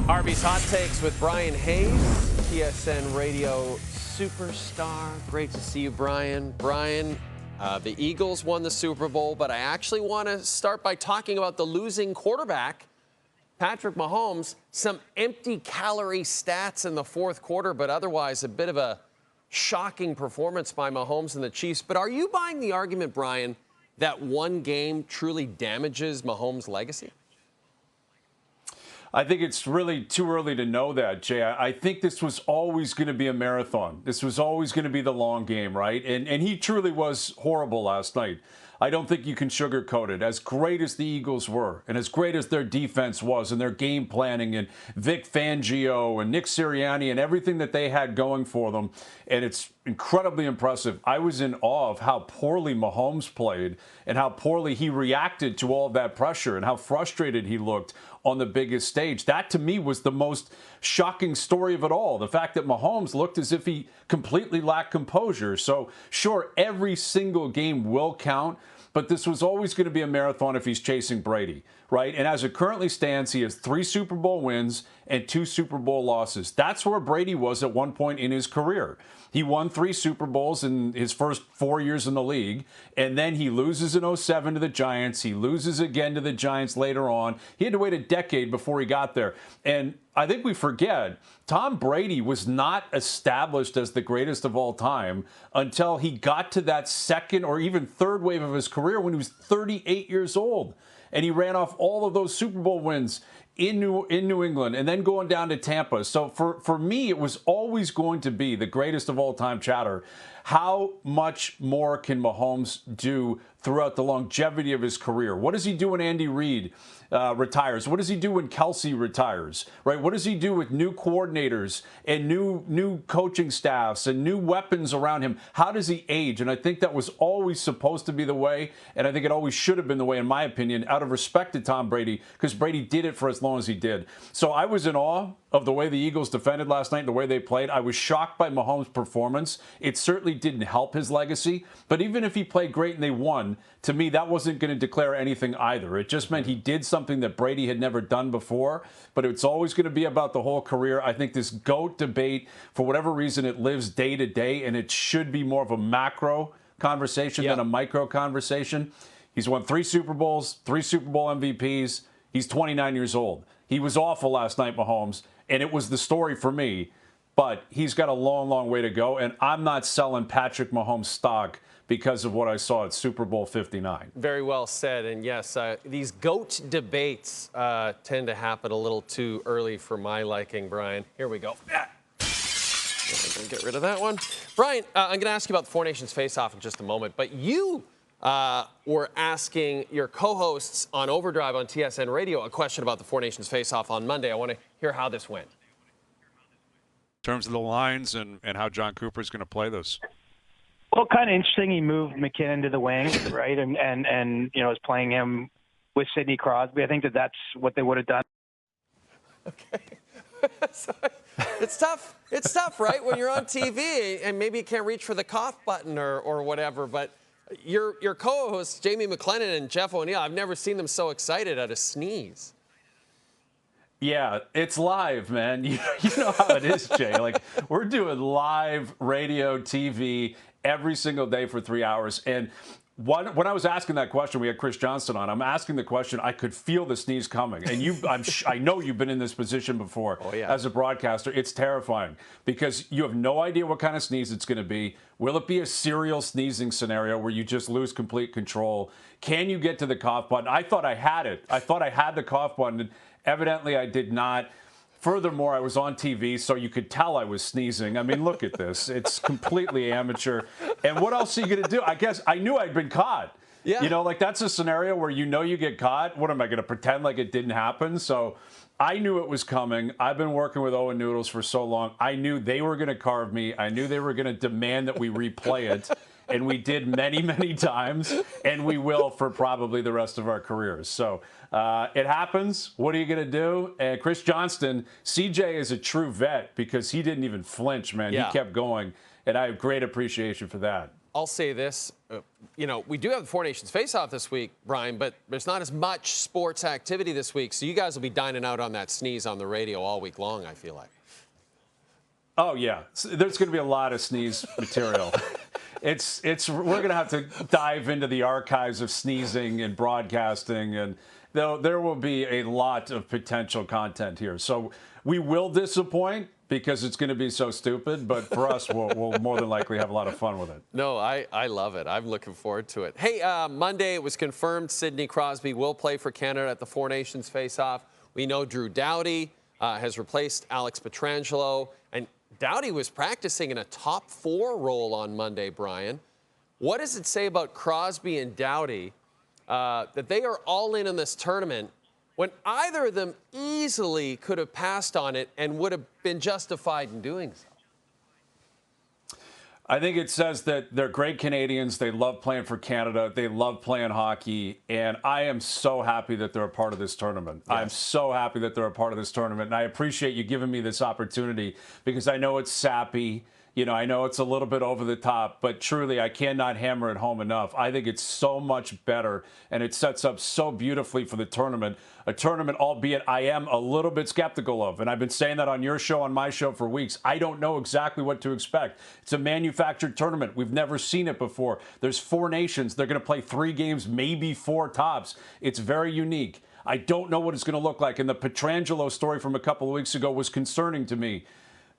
Harvey's Hot Takes with Bryan Hayes, TSN Radio superstar. Great to see you, Bryan. Bryan, the Eagles won the Super Bowl, but I actually want to start by talking about the losing quarterback, Patrick Mahomes. Some empty calorie stats in the fourth quarter, but otherwise a bit of a shocking performance by Mahomes and the Chiefs. But are you buying the argument, Bryan, that one game truly damages Mahomes' legacy? I think it's really too early to know that, Jay. I think this was always going to be a marathon. This was always going to be the long game, right? And he truly was horrible last night. I don't think you can sugarcoat it. As great as the Eagles were, and as great as their defense was, and their game planning, and Vic Fangio, and Nick Sirianni, and everything that they had going for them, and it's incredibly impressive. I was in awe of how poorly Mahomes played, and how poorly he reacted to all of that pressure, and how frustrated he looked on the biggest stage. That, to me, was the most shocking story of it all. The fact that Mahomes looked as if he completely lacked composure. So, sure, every single game will count, but this was always going to be a marathon if he's chasing Brady, right? And as it currently stands, he has 3 Super Bowl wins and 2 Super Bowl losses. That's where Brady was at one point in his career. He won 3 Super Bowls in his first 4 years in the league, and then he loses in 07 to the Giants. He loses again to the Giants later on. He had to wait a decade before he got there. And I think we forget, Tom Brady was not established as the greatest of all time until he got to that second or even third wave of his career when he was 38 years old. And he ran off all of those Super Bowl wins in New England and then going down to Tampa. So for me, it was always going to be the greatest of all time chatter. How much more can Mahomes do throughout the longevity of his career? What does he do when Andy Reid retires? What does he do when Kelsey retires? Right? What does he do with new coordinators and new coaching staffs and new weapons around him? How does he age? And I think that was always supposed to be the way, and I think it always should have been the way, in my opinion, out of respect to Tom Brady, because Brady did it for as long as he did. So I was in awe of the way the Eagles defended last night, the way they played. I was shocked by Mahomes' performance. It certainly didn't help his legacy. But even if he played great and they won, to me, that wasn't going to declare anything either. It just meant he did something that Brady had never done before. But it's always going to be about the whole career. I think this GOAT debate, for whatever reason, it lives day to day, and it should be more of a macro conversation than a micro conversation. He's won 3 Super Bowls, 3 Super Bowl MVPs. He's 29 years old. He was awful last night, Mahomes, and it was the story for me. But he's got a long, long way to go, and I'm not selling Patrick Mahomes stock because of what I saw at Super Bowl 59. Very well said. And yes, these GOAT debates tend to happen a little too early for my liking, Bryan. Here we go. Get rid of that one. Bryan, I'm going to ask you about the Four Nations Face-Off in just a moment, but you were asking your co-hosts on Overdrive on TSN Radio a question about the Four Nations Face-Off on Monday. I want to hear how this went. In terms of the lines and how John Cooper is going to play this. Well, kind of interesting. He moved McKinnon to the wing, right, and is playing him with Sidney Crosby. I think that's what they would have done. Okay. So, it's tough. It's tough, right, when you're on TV and maybe you can't reach for the cough button or whatever. But your co-hosts, Jamie McLennan and Jeff O'Neill, I've never seen them so excited at a sneeze. Yeah, it's live, man. You know how it is, Jay. Like, we're doing live radio, TV every single day for 3 hours. And when I was asking that question, we had Chris Johnston on. I'm asking the question. I could feel the sneeze coming. And I know you've been in this position before as a broadcaster. It's terrifying because you have no idea what kind of sneeze it's going to be. Will it be a serial sneezing scenario where you just lose complete control? Can you get to the cough button? I thought I had it. I thought I had the cough button. And evidently, I did not. Furthermore, I was on TV, so you could tell I was sneezing. I mean, look at this. It's completely amateur. And what else are you going to do? I guess I knew I'd been caught. Yeah. You know, like that's a scenario where you know you get caught. What am I going to pretend like it didn't happen? So I knew it was coming. I've been working with Owen Noodles for so long. I knew they were going to carve me. I knew they were going to demand that we replay it. And we did many, many times, and we will for probably the rest of our careers. So it happens. What are you going to do? And Chris Johnston, CJ is a true vet because he didn't even flinch, man. Yeah. He kept going, and I have great appreciation for that. I'll say this. We do have the Four Nations face-off this week, Bryan, but there's not as much sports activity this week, so you guys will be dining out on that sneeze on the radio all week long, I feel like. Oh, yeah. There's going to be a lot of sneeze material. We're going to have to dive into the archives of sneezing and broadcasting, and there will be a lot of potential content here. So we will disappoint because it's going to be so stupid, but for us, we'll more than likely have a lot of fun with it. No, I love it. I'm looking forward to it. Hey, Monday it was confirmed Sidney Crosby will play for Canada at the Four Nations face-off. We know Drew Doughty has replaced Alex Pietrangelo, and Doughty was practicing in a top 4 role on Monday, Bryan. What does it say about Crosby and Doughty that they are all in on this tournament when either of them easily could have passed on it and would have been justified in doing so? I think it says that they're great Canadians. They love playing for Canada. They love playing hockey. And I am so happy that they're a part of this tournament. Yes. I'm so happy that they're a part of this tournament. And I appreciate you giving me this opportunity because I know it's sappy. I know it's a little bit over the top, but truly I cannot hammer it home enough. I think it's so much better, and it sets up so beautifully for the tournament. A tournament, albeit I am a little bit skeptical of, and I've been saying that on your show, on my show for weeks. I don't know exactly what to expect. It's a manufactured tournament. We've never seen it before. There's 4 nations. They're going to play 3 games, maybe 4 tops. It's very unique. I don't know what it's going to look like, and the Pietrangelo story from a couple of weeks ago was concerning to me.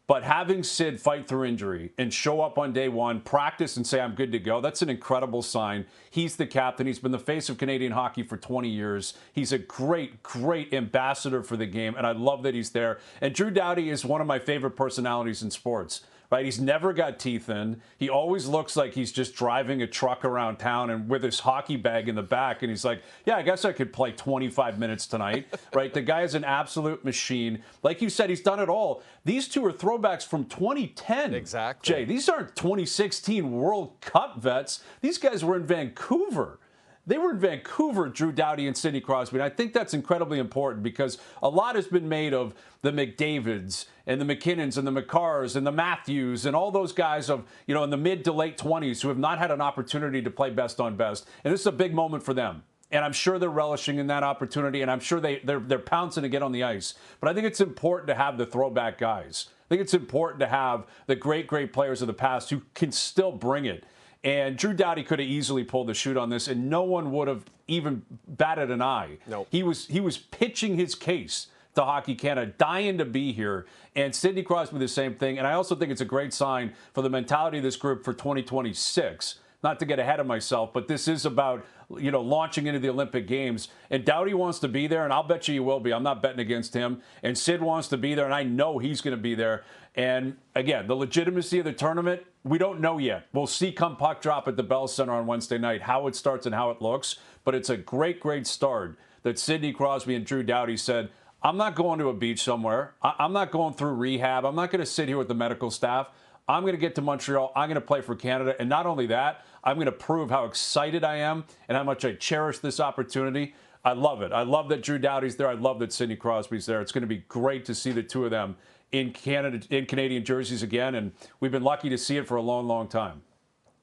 But having Sid fight through injury and show up on day 1, practice and say, I'm good to go, that's an incredible sign. He's the captain. He's been the face of Canadian hockey for 20 years. He's a great, great ambassador for the game, and I love that he's there. And Drew Doughty is one of my favorite personalities in sports. Right? He's never got teeth in. He always looks like he's just driving a truck around town and with his hockey bag in the back. And he's like, yeah, I guess I could play 25 minutes tonight. Right? The guy is an absolute machine. Like you said, he's done it all. These two are throwbacks from 2010. Exactly. Jay, these aren't 2016 World Cup vets. These guys were in Vancouver. They were in Vancouver, Drew Doughty and Sidney Crosby. And I think that's incredibly important because a lot has been made of the McDavids and the McKinnons and the McCarrs and the Matthews and all those guys of, in the mid to late 20s who have not had an opportunity to play best on best. And this is a big moment for them. And I'm sure they're relishing in that opportunity, and I'm sure they're pouncing to get on the ice. But I think it's important to have the throwback guys. I think it's important to have the great, great players of the past who can still bring it. And Drew Doughty could have easily pulled the shoot on this, and no one would have even batted an eye. Nope. He was pitching his case to Hockey Canada, dying to be here. And Sidney Crosby, the same thing. And I also think it's a great sign for the mentality of this group for 2026. Not to get ahead of myself, but this is about, launching into the Olympic Games. And Doughty wants to be there, and I'll bet you will be. I'm not betting against him. And Sid wants to be there, and I know he's going to be there. And, again, the legitimacy of the tournament, we don't know yet. We'll see come puck drop at the Bell Center on Wednesday night how it starts and how it looks. But it's a great, great start that Sidney Crosby and Drew Doughty said, I'm not going to a beach somewhere. I'm not going through rehab. I'm not going to sit here with the medical staff. I'm going to get to Montreal. I'm going to play for Canada. And not only that, I'm going to prove how excited I am and how much I cherish this opportunity. I love it. I love that Drew Doughty's there. I love that Sidney Crosby's there. It's going to be great to see the two of them in Canadian jerseys again. And we've been lucky to see it for a long, long time.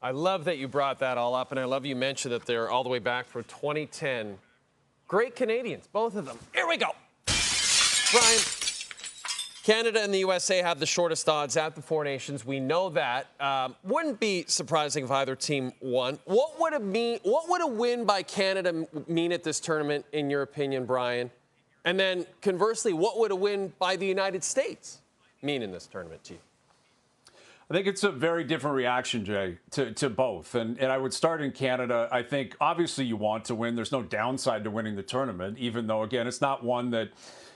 I love that you brought that all up, and I love you mentioned that they're all the way back from 2010. Great Canadians, both of them. Here we go. Bryan, Canada and the USA have the shortest odds at the Four Nations. We know that. Wouldn't be surprising if either team won. What would a win by Canada mean at this tournament, in your opinion, Bryan? And then, conversely, what would a win by the United States mean in this tournament to you? I think it's a very different reaction, Jay, to both. And I would start in Canada. I think, obviously, you want to win. There's no downside to winning the tournament, even though, again, it's not one that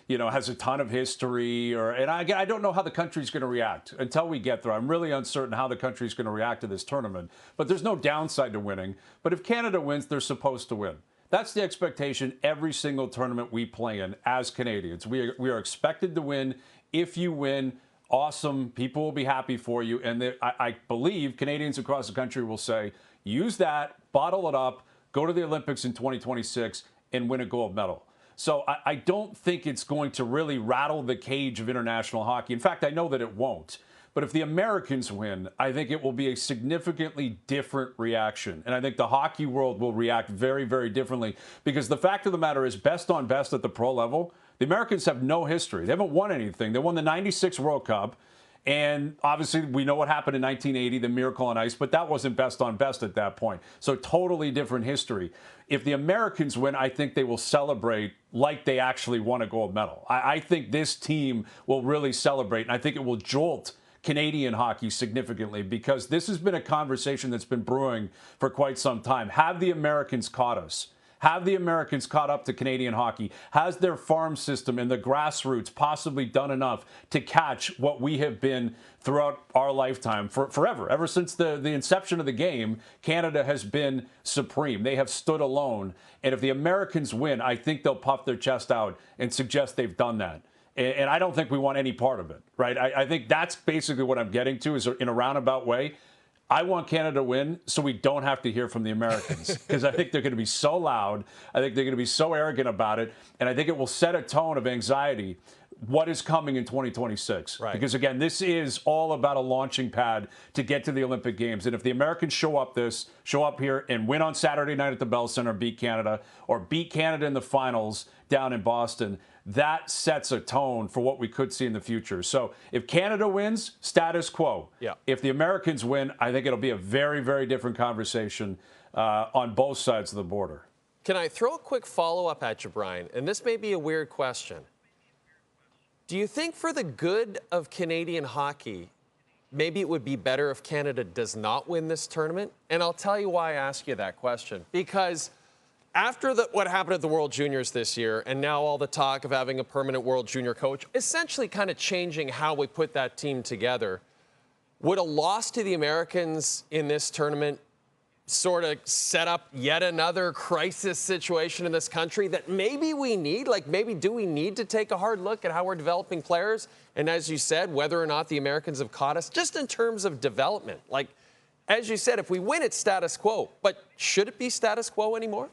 has a ton of history. And I don't know how the country's going to react until we get there. I'm really uncertain how the country's going to react to this tournament. But there's no downside to winning. But if Canada wins, they're supposed to win. That's the expectation every single tournament we play in as Canadians. We are expected to win. If you win, awesome. People will be happy for you. And I believe Canadians across the country will say, use that, bottle it up, go to the Olympics in 2026 and win a gold medal. So I don't think it's going to really rattle the cage of international hockey. In fact, I know that it won't. But if the Americans win, I think it will be a significantly different reaction. And I think the hockey world will react very, very differently, because the fact of the matter is, best on best at the pro level, the Americans have no history. They haven't won anything. They won the 96 World Cup. And obviously, we know what happened in 1980, the Miracle on Ice, but that wasn't best on best at that point. So totally different history. If the Americans win, I think they will celebrate like they actually won a gold medal. I think this team will really celebrate, and I think it will jolt Canadian hockey significantly, because this has been a conversation that's been brewing for quite some time. Have the Americans caught us? Have the Americans caught up to Canadian hockey? Has their farm system and the grassroots possibly done enough to catch what we have been throughout our lifetime forever? Ever since the inception of the game, Canada has been supreme. They have stood alone. And if the Americans win, I think they'll puff their chest out and suggest they've done that. And I don't think we want any part of it, right? I think that's basically what I'm getting to, is in a roundabout way. I want Canada to win so we don't have to hear from the Americans, because I think they're going to be so loud. I think they're going to be so arrogant about it. And I think it will set a tone of anxiety. What is coming in 2026? Right. Because, again, this is all about a launching pad to get to the Olympic Games. And if the Americans show up here and win on Saturday night at the Bell Center, beat Canada, or beat Canada in the finals down in Boston, that sets a tone for what we could see in the future. So if Canada wins, status quo. Yeah. If the Americans win, I think it'll be a very, very different conversation on both sides of the border. Can I throw a quick follow-up at you, Bryan? And this may be a weird question. Do you think, for the good of Canadian hockey, maybe it would be better if Canada does not win this tournament? And I'll tell you why I ask you that question. Because after what happened at the World Juniors this year, and now all the talk of having a permanent World Junior coach, essentially kind of changing how we put that team together, would a loss to the Americans in this tournament sort of set up yet another crisis situation in this country that maybe we need? Like, maybe do we need to take a hard look at how we're developing players? And as you said, whether or not the Americans have caught us, just in terms of development. Like, as you said, if we win, it's status quo. But should it be status quo anymore?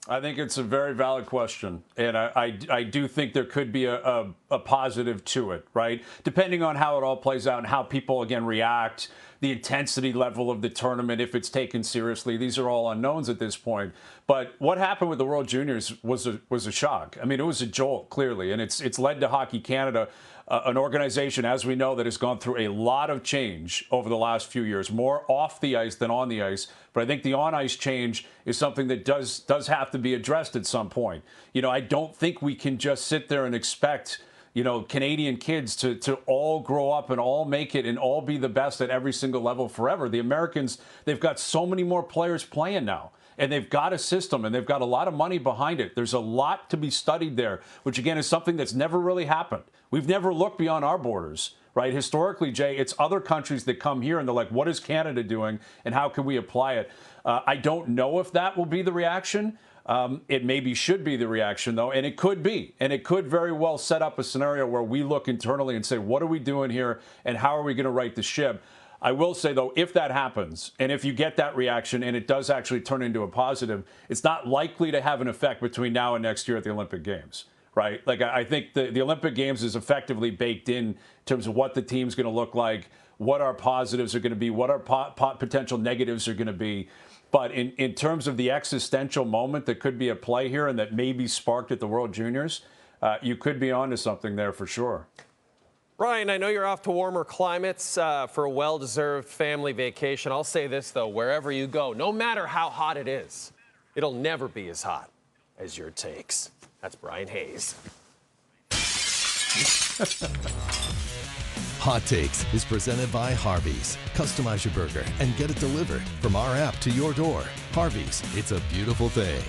I think it's a very valid question, and I do think there could be a positive to it, right? Depending on how it all plays out and how people, again, react, the intensity level of the tournament, if it's taken seriously. These are all unknowns at this point. But what happened with the World Juniors was a shock. I mean, it was a jolt, clearly, and it's led to Hockey Canada, an organization, as we know, that has gone through a lot of change over the last few years, more off the ice than on the ice. But I think the on-ice change is something that does have to be addressed at some point. You know, I don't think we can just sit there and expect, you know, Canadian kids to all grow up and all make it and all be the best at every single level forever. The Americans, they've got so many more players playing now. And they've got a system, and they've got a lot of money behind it. There's a lot to be studied there, which, again, is something that's never really happened. We've never looked beyond our borders, right? Historically, Jay, it's other countries that come here, and they're like, what is Canada doing, and how can we apply it? I don't know if that will be the reaction. It maybe should be the reaction, though, and it could be. And it could very well set up a scenario where we look internally and say, what are we doing here, and how are we going to right the ship? I will say, though, if that happens, and if you get that reaction and it does actually turn into a positive, it's not likely to have an effect between now and next year at the Olympic Games, right? Like, I think the Olympic Games is effectively baked in terms of what the team's going to look like, what our positives are going to be, what our potential negatives are going to be. But in terms of the existential moment that could be at play here and that may be sparked at the World Juniors, you could be onto something there for sure. Bryan, I know you're off to warmer climates for a well-deserved family vacation. I'll say this, though, wherever you go, no matter how hot it is, it'll never be as hot as your takes. That's Bryan Hayes. Hot Takes is presented by Harvey's. Customize your burger and get it delivered from our app to your door. Harvey's, it's a beautiful thing.